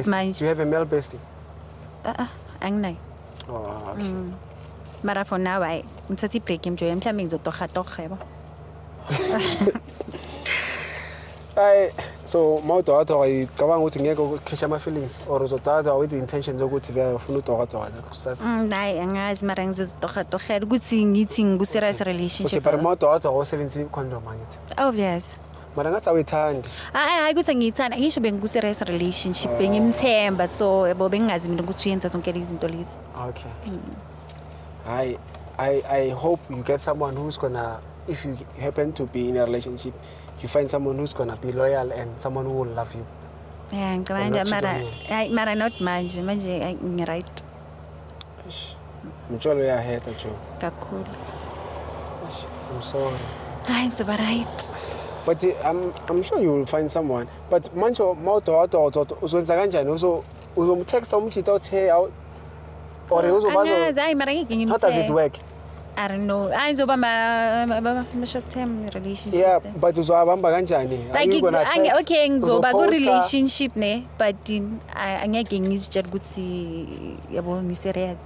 manje. Do you have a male bestie? Anginayo. Oh, okay. Mara for now ngithatha i-break enjoy mhlawumbe ngizotoha yabo. So mawudoda ngicabanga ukuthi ngeke ukhesha ama-feelings or uzododa with the intention zokuthi vele ufuna udoda Nayi angazi mara ngizotohatohela ukuthi ngithi ngiku-serious relationship. Okay, but mawudoda usebenzisa i-condom angithi. Obvious. Mara ngathi awuyithandi. Hayi ukuthi ngiyithanda ngisho bengiku-serious relationship bengimthemba so yabo bengingazi mina ukuthi uyenza zonke lezi zinto lezi. Okay. I hope you get someone who's gonna, if you happen to be in a relationship, you find someone who's gonna be loyal and someone who will love you. Yeah, ngicabanga mara not manje ngi-right. Mtsholo uyaheta Joe. Kakhulu. I'm sorry. Hayi ngizoba right. But I'm sure you will find someone. But manje mawudoda uzwenza kanjani? Uzomtext umchita uthi hey out or uzobazo. Hayi mara ngeke ngimthe. How does it work? I don't know. Ngizoba ma short term relationship. Yeah, but uzobamba kanjani? Like okay ngizoba ku relationship ne but angeke ngizitshela ukuthi yabo ngi serious.